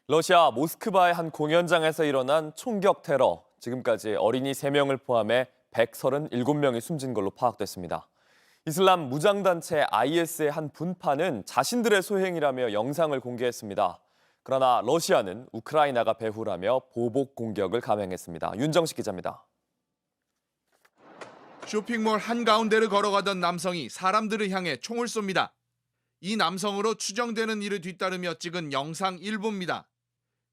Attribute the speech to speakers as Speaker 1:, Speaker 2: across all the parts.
Speaker 1: 러시아 모스크바의 한 공연장에서 일어난 총격 테러. 지금까지 어린이 3명을 포함해 137명이 숨진 걸로 파악됐습니다. 이슬람 무장단체 IS의 한 분파는 자신들의 소행이라며 영상을 공개했습니다. 그러나 러시아는 우크라이나가 배후라며 보복 공격을 감행했습니다. 윤정식 기자입니다.
Speaker 2: 쇼핑몰 한가운데를 걸어가던 남성이 사람들을 향해 총을 쏩니다. 이 남성으로 추정되는 이를 뒤따르며 찍은 영상 일부입니다.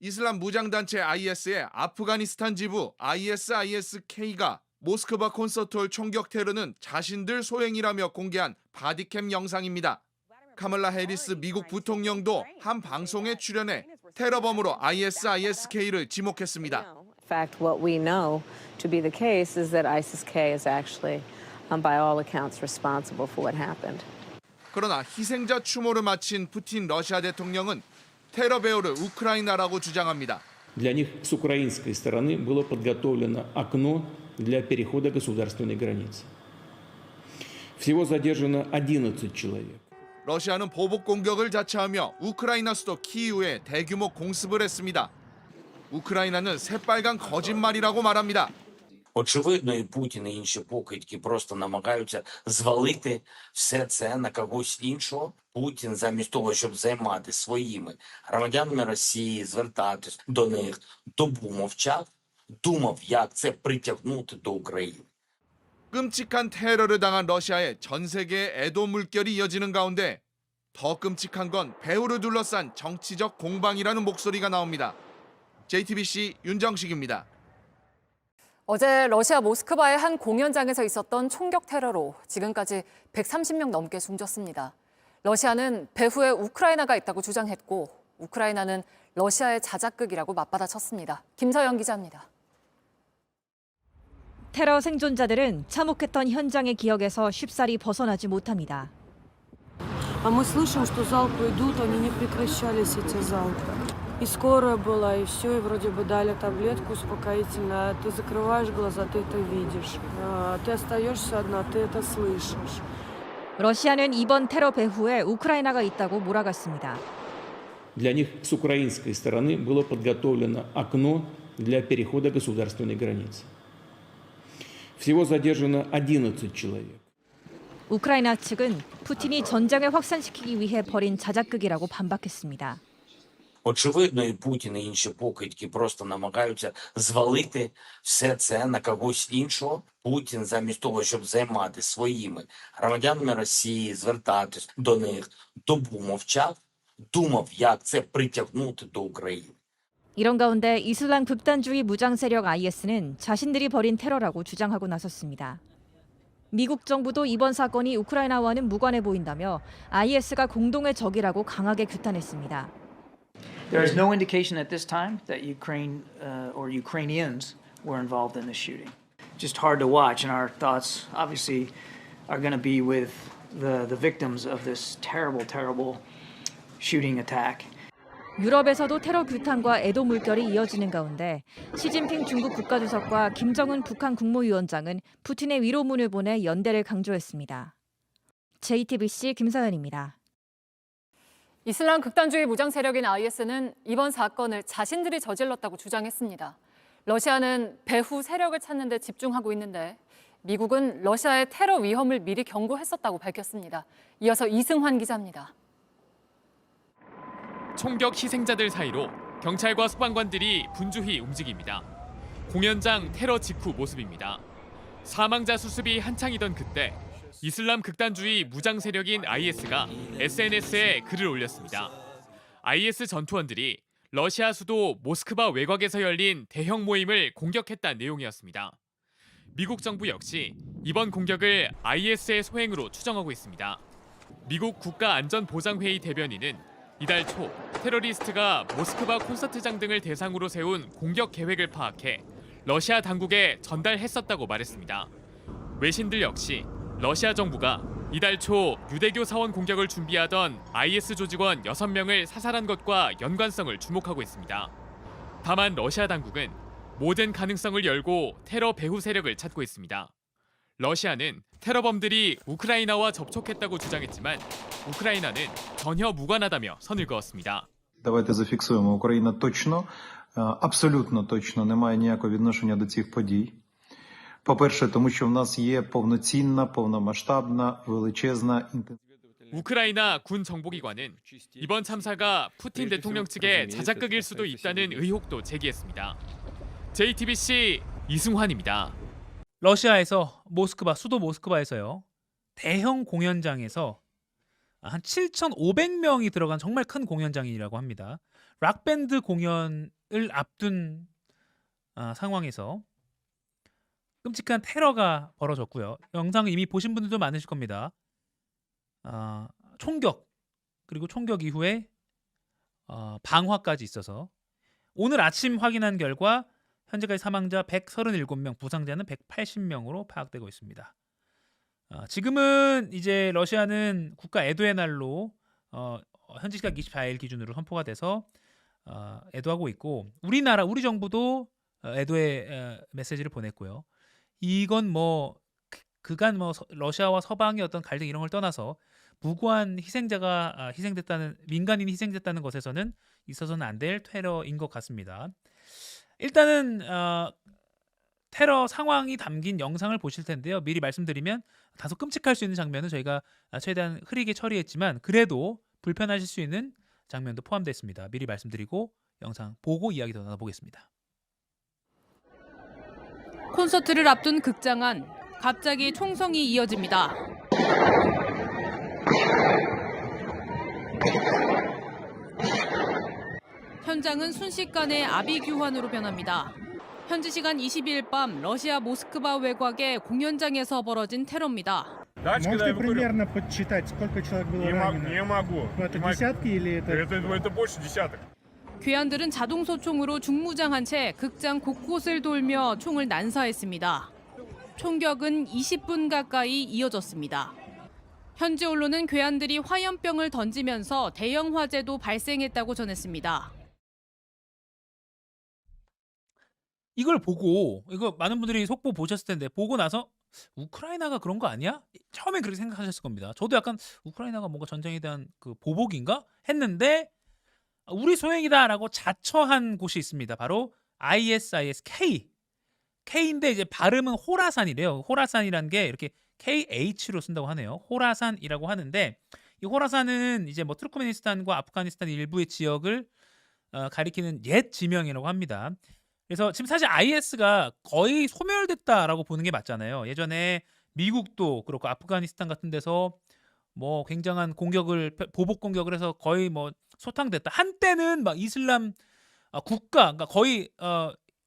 Speaker 2: 이슬람 무장단체 IS의 아프가니스탄 지부 ISISK가 모스크바 콘서트홀 총격 테러는 자신들 소행이라며 공개한 바디캠 영상입니다. 카멀라 해리스 미국 부통령도 한 방송에 출연해 테러범으로 ISISK를 지목했습니다.
Speaker 3: In fact, what we know to be the case is that ISIS-K is actually, by all accounts, responsible for what happened.
Speaker 2: 그러나 희생자 추모를 마친 푸틴 러시아 대통령은 테러 배후를 우크라이나라고 주장합니다.
Speaker 4: Для них с украинской стороны было подготовлено окно для перехода государственной границы. Всего задержано 11 человек.
Speaker 2: 러시아는 보복 공격을 자처하며 우크라이나 수도 키이우에 대규모 공습을 했습니다. 우크라이나는 새빨간 거짓말이라고 말합니다.
Speaker 5: Очевидно, і Путін, і інші покидьки просто намагаються звалити все це на когось іншого. Путін замість того, щоб займати своїми громадянами Росії, звертатись до них, добу мовчав, думав, як це притягнути до України.
Speaker 2: 끔찍한 테러를 당한 러시아에 전 세계의 애도 물결이 이어지는 가운데 더 끔찍한 건 배후를 둘러싼 정치적 공방이라는 목소리가 나옵니다. JTBC 윤정식입니다.
Speaker 6: 어제 러시아 모스크바의 한 공연장에서 있었던 총격 테러로 지금까지 130명 넘게 숨졌습니다. 러시아는 배후에 우크라이나가 있다고 주장했고 우크라이나는 러시아의 자작극이라고 맞받아쳤습니다. 김서영 기자입니다.
Speaker 7: 테러 생존자들은 참혹했던 현장의 기억에서 쉽사리 벗어나지 못합니다.
Speaker 8: А мы слышим, что залпы идут, они не прекращались, эти залпы. И скорая была, и все, и вроде бы дали таблетку успокоительную. Ты закрываешь глаза, ты это видишь. Ты остаешься одна, ты это слышишь.
Speaker 7: 러시아는 이번 테러 배후에 우크라이나가 있다고 몰아갔습니다.
Speaker 4: Для них с украинской стороны было подготовлено окно для перехода государственной границы. Всего задержано 11 человек.
Speaker 7: 우크라이나 측은 푸틴이 전쟁을 확산시키기 위해 벌인 자작극이라고 반박했습니다.
Speaker 5: Очевидно, і Путін, і інші покидьки просто намагаються звалити все це на когось іншого. Путін замість того, щоб займати своїми громадянами Росії, звертатись до них, добу мовчав, думав, як це притягнути до України.
Speaker 7: 이런 가운데 이슬람 극단주의 무장 세력 IS는 자신들이 벌인 테러라고 주장하고 나섰습니다. 미국 정부도 이번 사건이 우크라이나와는 무관해 보인다며 IS가 공동의 적이라고 강하게 규탄했습니다.
Speaker 9: There is no indication at this time that Ukraine or Ukrainians were involved in this shooting. Just hard to watch, and our thoughts obviously are going to be with the victims of this terrible, terrible shooting attack.
Speaker 7: 유럽에서도 테러 규탄과 애도 물결이 이어지는 가운데 시진핑 중국 국가주석과 김정은 북한 국무위원장은 푸틴의 위로문을 보내 연대를 강조했습니다. JTBC 김서연입니다.
Speaker 6: 이슬람 극단주의 무장 세력인 IS는 이번 사건을 자신들이 저질렀다고 주장했습니다. 러시아는 배후 세력을 찾는 데 집중하고 있는데 미국은 러시아의 테러 위험을 미리 경고했었다고 밝혔습니다. 이어서 이승환 기자입니다.
Speaker 10: 총격 희생자들 사이로 경찰과 소방관들이 분주히 움직입니다. 공연장 테러 직후 모습입니다. 사망자 수습이 한창이던 그때 이슬람 극단주의 무장 세력인 IS가 SNS에 글을 올렸습니다. IS 전투원들이 러시아 수도 모스크바 외곽에서 열린 대형 모임을 공격했다는 내용이었습니다. 미국 정부 역시 이번 공격을 IS의 소행으로 추정하고 있습니다. 미국 국가안전보장회의 대변인은 이달 초 테러리스트가 모스크바 콘서트장 등을 대상으로 세운 공격 계획을 파악해 러시아 당국에 전달했었다고 말했습니다. 외신들 역시 러시아 정부가 이달 초 유대교 사원 공격을 준비하던 IS 조직원 6명을 사살한 것과 연관성을 주목하고 있습니다. 다만 러시아 당국은 모든 가능성을 열고 테러 배후 세력을 찾고 있습니다. 러시아는 테러범들이 우크라이나와 접촉했다고 주장했지만 우크라이나는 전혀 무관하다며 선을 그었습니다.
Speaker 11: Давайте зафіксуємо. Україна точно, абсолютно точно не має ніякого відношення до цих подій. По-перше, тому що в нас є повноцінна, повномасштабна, величезна, інтенсивна.
Speaker 10: 우크라이나 군 정보기관은 이번 참사가 푸틴 대통령 측의 자작극일 수도 있다는 의혹도 제기했습니다. JTBC 이승환입니다.
Speaker 12: 러시아에서 모스크바, 수도 모스크바에서요. 대형 공연장에서 한 7,500명이 들어간 정말 큰 공연장이라고 합니다. 락밴드 공연을 앞둔 상황에서 끔찍한 테러가 벌어졌고요. 영상 이미 보신 분들도 많으실 겁니다. 총격, 그리고 총격 이후에 방화까지 있어서 오늘 아침 확인한 결과 현재까지 사망자 137명, 부상자는 180명으로 파악되고 있습니다. 지금은 이제 러시아는 국가 애도의 날로 현지 시각 24일 기준으로 선포가 돼서 애도하고 있고, 우리 정부도 애도의 메시지를 보냈고요. 이건 뭐 그간 뭐 러시아와 서방의 어떤 갈등 이런 걸 떠나서 무고한 희생자가 희생됐다는, 민간인이 희생됐다는 것에서는 있어서는 안 될 테러인 것 같습니다. 일단은 테러 상황이 담긴 영상을 보실 텐데요. 미리 말씀드리면 다소 끔찍할 수 있는 장면은 저희가 최대한 흐리게 처리했지만 그래도 불편하실 수 있는 장면도 포함되어 있습니다. 미리 말씀드리고 영상 보고 이야기 더 나눠보겠습니다.
Speaker 13: 콘서트를 앞둔 극장 안 갑자기 총성이 이어집니다. 현장은 순식간에 아비규환으로 변합니다. 현지 시간 22일 밤 러시아 모스크바 외곽의 공연장에서 벌어진 테러입니다.
Speaker 14: Можете примерно подсчитать, сколько человек было ранено? Не могу. Это десятки или это? Это больше десяток.
Speaker 13: 괴한들은 자동소총으로 중무장한 채 극장 곳곳을 돌며 총을 난사했습니다. 총격은 20분 가까이 이어졌습니다. 현지 언론은 괴한들이 화염병을 던지면서 대형 화재도 발생했다고 전했습니다.
Speaker 12: 이걸 보고, 이거 많은 분들이 속보 보셨을 텐데 보고 나서 우크라이나가 그런 거 아니야? 처음엔 그렇게 생각하셨을 겁니다. 저도 약간 우크라이나가 뭔가 전쟁에 대한 그 보복인가 했는데 우리 소행이다라고 자처한 곳이 있습니다. 바로 ISIS-K. K인데 이제 발음은 호라산이래요. 호라산이라는 게 이렇게 KH로 쓴다고 하네요. 호라산이라고 하는데 이 호라산은 이제 뭐 투르크메니스탄과 아프가니스탄 일부의 지역을 가리키는 옛 지명이라고 합니다. 그래서 지금 사실 IS가 거의 소멸됐다라고 보는 게 맞잖아요. 예전에 미국도 그렇고 아프가니스탄 같은 데서 뭐 굉장한 공격을, 보복 공격을 해서 거의 뭐 소탕됐다. 한때는 막 이슬람 국가, 그러니까 거의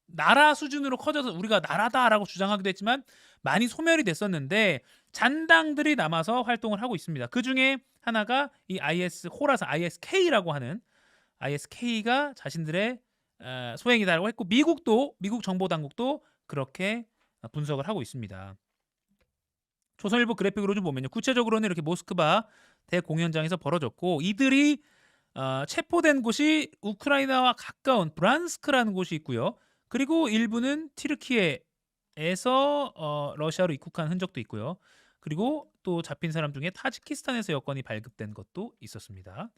Speaker 12: 나라 수준으로 커져서 우리가 나라다라고 주장하기도 했지만 많이 소멸이 됐었는데 잔당들이 남아서 활동을 하고 있습니다. 그 중에 하나가 이 IS 호라산, ISK라고 하는 ISK가 자신들의 소행이다라고 했고, 미국 정보 당국도 그렇게 분석을 하고 있습니다. 조선일보 그래픽으로 좀 보면요, 구체적으로는 이렇게 모스크바 대공연장에서 벌어졌고, 이들이 체포된 곳이 우크라이나와 가까운 브란스크라는 곳이 있고요. 그리고 일부는 튀르키예에서 러시아로 입국한 흔적도 있고요. 그리고 또 잡힌 사람 중에 타지키스탄에서 여권이 발급된 것도 있었습니다.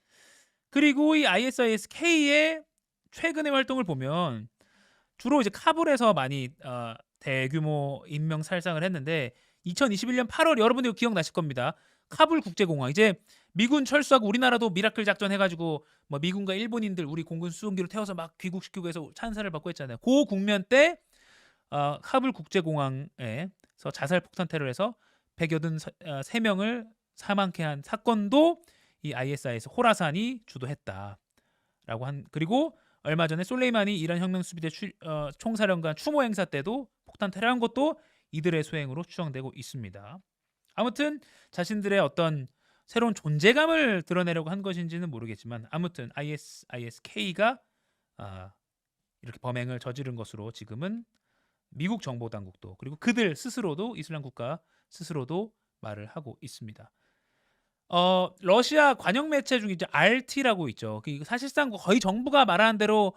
Speaker 12: 그리고 이 ISIS-K의 최근의 활동을 보면 주로 이제 카불에서 많이 대규모 인명 살상을 했는데 2021년 8월 여러분들 기억나실 겁니다. 카불 국제공항, 이제 미군 철수하고 우리나라도 미라클 작전 해가지고 뭐 미군과 일본인들 우리 공군 수송기로 태워서 막 귀국시키고 해서 찬사를 받고 했잖아요. 그 국면 때 카불 국제공항에서 자살 폭탄 테러에서 183명을 사망케 한 사건도 이 ISIS 호라산이 주도했다라고 한. 그리고 얼마 전에 솔레이마니 이란 혁명수비대 총사령관 추모 행사 때도 폭탄 테러한 것도 이들의 소행으로 추정되고 있습니다. 아무튼 자신들의 어떤 새로운 존재감을 드러내려고 한 것인지는 모르겠지만 아무튼 ISIS-K가 이렇게 범행을 저지른 것으로 지금은 미국 정보 당국도, 그리고 그들 스스로도, 이슬람 국가 스스로도 말을 하고 있습니다. 러시아 관영 매체 중에 이제 RT라고 있죠. 사실상 거의 정부가 말하는 대로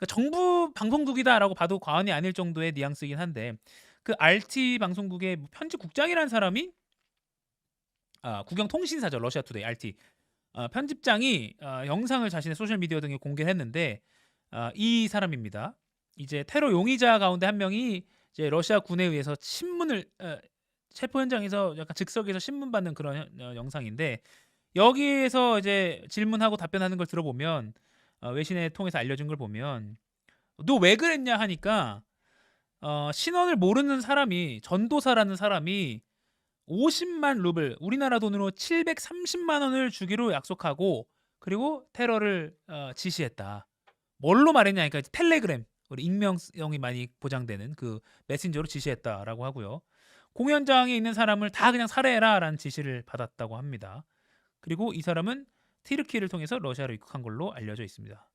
Speaker 12: 정부 방송국이다라고 봐도 과언이 아닐 정도의 뉘앙스이긴 한데, 그 RT 방송국의 편집국장이라는 사람이 국영통신사죠. 러시아 투데이 RT. 편집장이 영상을 자신의 소셜 미디어 등에 공개했는데 이 사람입니다. 이제 테러 용의자 가운데 한 명이 이제 러시아 군에 의해서 신문을 체포 현장에서 약간 즉석에서 신문 받는 그런 영상인데 여기에서 이제 질문하고 답변하는 걸 들어보면 외신에 통해서 알려준 걸 보면 너 왜 그랬냐 하니까 신원을 모르는 사람이 전도사라는 사람이 50만 루블 우리나라 돈으로 730만 원을 주기로 약속하고 그리고 테러를 지시했다. 뭘로 말했냐 하니까 텔레그램 우리 익명성이 많이 보장되는 그 메신저로 지시했다라고 하고요. 공연장에 있는 사람을 다 그냥 살해해라라는 지시를 받았다고 합니다. 그리고 이 사람은 튀르키예를 통해서 러시아로 입국한 걸로 알려져 있습니다.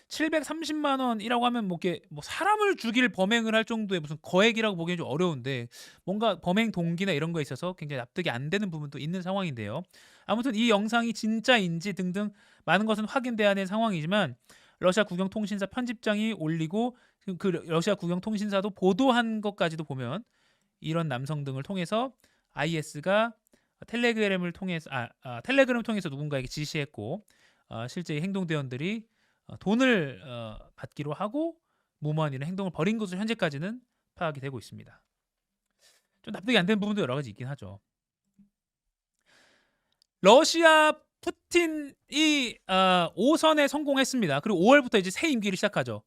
Speaker 12: 730만 원이라고 하면 뭐 사람을 죽일 범행을 할 정도의 무슨 거액이라고 보기엔 좀 어려운데 뭔가 범행 동기나 이런 거에 있어서 굉장히 납득이 안 되는 부분도 있는 상황인데요. 아무튼 이 영상이 진짜인지 등등 많은 것은 확인돼야 하는 상황이지만 러시아 국영통신사 편집장이 올리고 그 러시아 국영통신사도 보도한 것까지도 보면 이런 남성 등을 통해서 IS가 텔레그램을 통해서 텔레그램을 통해서 누군가에게 지시했고 실제 이 행동대원들이 돈을 받기로 하고 무모한 이런 행동을 벌인 것으로 현재까지는 파악이 되고 있습니다. 좀 납득이 안 되는 부분도 여러 가지 있긴 하죠. 러시아 푸틴이 5선에 성공했습니다. 그리고 5월부터 이제 새 임기를 시작하죠.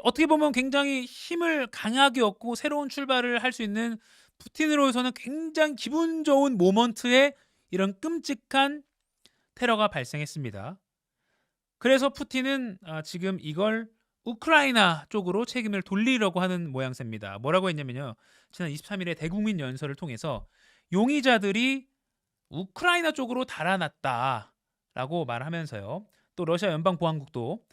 Speaker 12: 어떻게 보면 굉장히 힘을 강하게 얻고 새로운 출발을 할 수 있는 푸틴으로서는 굉장히 기분 좋은 모먼트에 이런 끔찍한 테러가 발생했습니다. 그래서 푸틴은 지금 이걸 우크라이나 쪽으로 책임을 돌리려고 하는 모양새입니다. 뭐라고 했냐면요. 지난 23일에 대국민 연설을 통해서 용의자들이 우크라이나 쪽으로 달아났다라고 말하면서요. 또 러시아 연방보안국도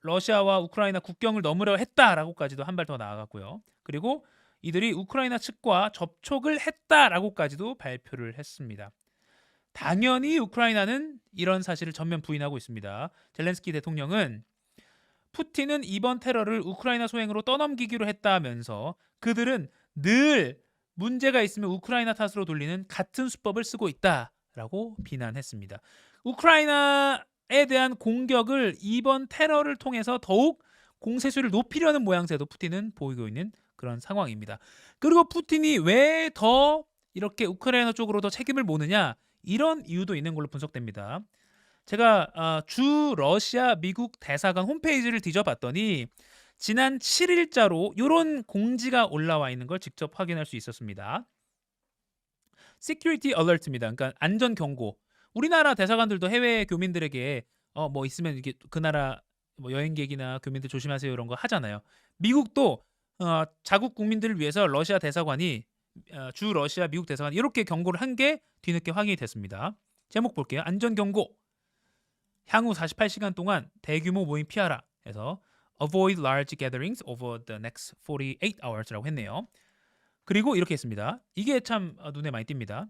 Speaker 12: 러시아와 우크라이나 국경을 넘으려 했다라고까지도 한 발 더 나아갔고요. 그리고 이들이 우크라이나 측과 접촉을 했다라고까지도 발표를 했습니다. 당연히 우크라이나는 이런 사실을 전면 부인하고 있습니다. 젤렌스키 대통령은 푸틴은 이번 테러를 우크라이나 소행으로 떠넘기기로 했다면서 그들은 늘 문제가 있으면 우크라이나 탓으로 돌리는 같은 수법을 쓰고 있다라고 비난했습니다. 우크라이나에 대한 공격을 이번 테러를 통해서 더욱 공세수를 높이려는 모양새도 푸틴은 보이고 있는 그런 상황입니다. 그리고 푸틴이 왜 더 이렇게 우크라이나 쪽으로 더 책임을 모느냐 이런 이유도 있는 걸로 분석됩니다. 제가 주 러시아 미국 대사관 홈페이지를 뒤져봤더니 지난 7일자로 이런 공지가 올라와 있는 걸 직접 확인할 수 있었습니다. Security Alert입니다. 그러니까 안전 경고. 우리나라 대사관들도 해외 교민들에게 뭐 있으면 이게 그 나라 뭐 여행객이나 교민들 조심하세요 이런 거 하잖아요. 미국도 자국 국민들을 위해서 러시아 대사관이 주 러시아 미국 대사관 이렇게 경고를 한 게 뒤늦게 확인이 됐습니다. 제목 볼게요. 안전 경고. 향후 48시간 동안 대규모 모임 피하라 해서 avoid large gatherings over the next 48 hours라고 했네요. 그리고 이렇게 했습니다. 이게 참 눈에 많이 띕니다.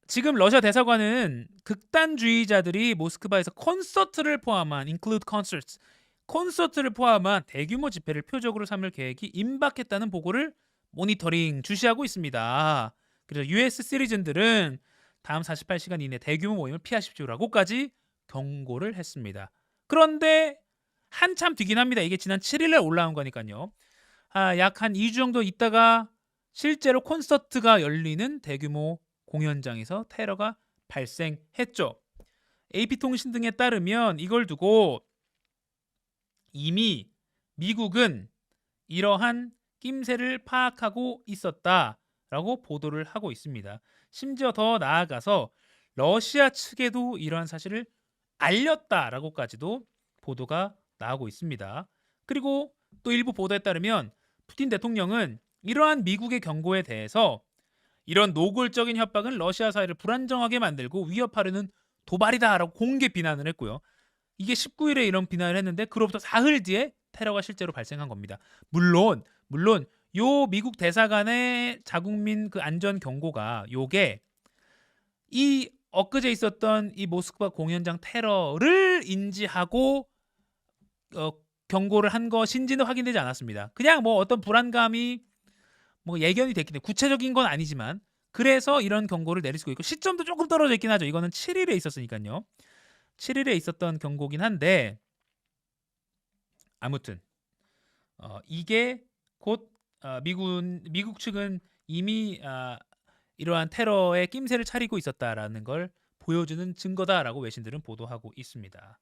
Speaker 12: 지금 러시아 대사관은 극단주의자들이 모스크바에서 콘서트를 포함한 include concerts 콘서트를 포함한 대규모 집회를 표적으로 삼을 계획이 임박했다는 보고를 모니터링 주시하고 있습니다. 그래서 US 시리즌들은 다음 48시간 이내 대규모 모임을 피하십시오라고까지 경고를 했습니다. 그런데 한참 뒤긴 합니다. 이게 지난 7일에 올라온 거니까요. 약 한 2주 정도 있다가 실제로 콘서트가 열리는 대규모 공연장에서 테러가 발생했죠. AP통신 등에 따르면 이걸 두고 이미 미국은 이러한 낌새를 파악하고 있었다라고 보도를 하고 있습니다. 심지어 더 나아가서 러시아 측에도 이러한 사실을 알렸다라고까지도 보도가 나오고 있습니다. 그리고 또 일부 보도에 따르면 푸틴 대통령은 이러한 미국의 경고에 대해서 이런 노골적인 협박은 러시아 사회를 불안정하게 만들고 위협하려는 도발이다라고 공개 비난을 했고요. 이게 19일에 이런 비난을 했는데 그로부터 사흘 뒤에 테러가 실제로 발생한 겁니다. 물론 요 미국 대사관의 자국민 그 안전 경고가 요게 이 엊그제 있었던 이 모스크바 공연장 테러를 인지하고 경고를 한 것인지는 확인되지 않았습니다. 그냥 뭐 어떤 불안감이 뭐 예견이 됐기 때문에 구체적인 건 아니지만 그래서 이런 경고를 내릴 수가 있고 시점도 조금 떨어져 있긴 하죠. 이거는 7일에 있었으니까요. 7일에 있었던 경고긴 한데 아무튼 이게 곧 미국 측은 이미 이러한 테러에 낌새를 차리고 있었다라는 걸 보여주는 증거다라고 외신들은 보도하고 있습니다.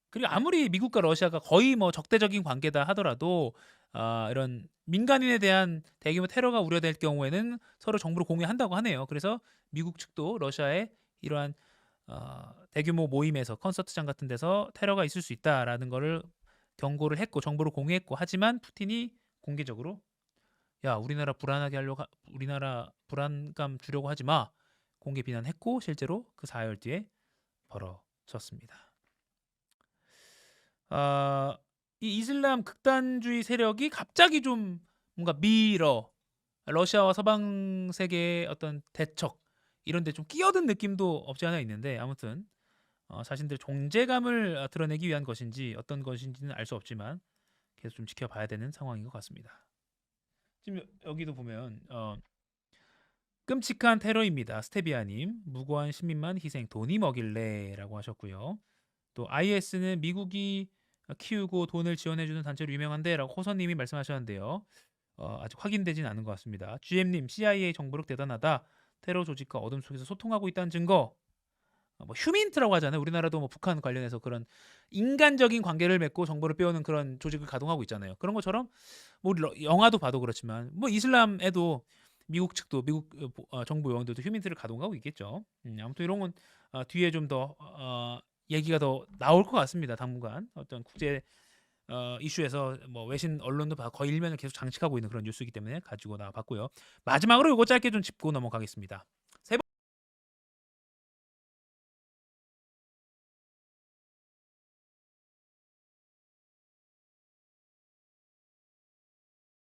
Speaker 12: 그리고 아무리 미국과 러시아가 거의 뭐 적대적인 관계다 하더라도 이런 민간인에 대한 대규모 테러가 우려될 경우에는 서로 정보를 공유한다고 하네요. 그래서 미국 측도 러시아의 이러한 대규모 모임에서 콘서트장 같은 데서 테러가 있을 수 있다라는 거를 경고를 했고 정보를 공유했고 하지만 푸틴이 공개적으로 야 우리나라 불안하게 하려고 우리나라 불안감 주려고 하지 마 공개 비난했고 실제로 그 4일 뒤에 벌어졌습니다. 이 이슬람 극단주의 세력이 갑자기 좀 뭔가 러시아와 서방 세계의 어떤 대척 이런 데 좀 끼어든 느낌도 없지 않아 있는데 아무튼 자신들의 존재감을 드러내기 위한 것인지 어떤 것인지는 알 수 없지만 계속 좀 지켜봐야 되는 상황인 것 같습니다. 지금 여기도 보면 끔찍한 테러입니다. 스테비아님 무고한 시민만 희생 돈이 먹일래라고 하셨고요. 또 IS는 미국이 키우고 돈을 지원해주는 단체로 유명한데라고 호선님이 말씀하셨는데요. 아직 확인되진 않은 것 같습니다. GM님 CIA 정보력 대단하다. 테러 조직과 어둠 속에서 소통하고 있다는 증거. 뭐 휴민트라고 하잖아요. 우리나라도 뭐 북한 관련해서 그런 인간적인 관계를 맺고 정보를 빼오는 그런 조직을 가동하고 있잖아요. 그런 것처럼 뭐 영화도 봐도 그렇지만 뭐 이슬람에도 미국 측도 미국 정부 요원들도 휴민트를 가동하고 있겠죠. 아무튼 이런 건 뒤에 좀 더 얘기가 더 나올 것 같습니다. 당분간 어떤 국제 이슈에서 뭐 외신 언론도 거의 일면을 계속 장식하고 있는 그런 뉴스이기 때문에 가지고 나와봤고요. 마지막으로 이거 짧게 좀 짚고 넘어가겠습니다.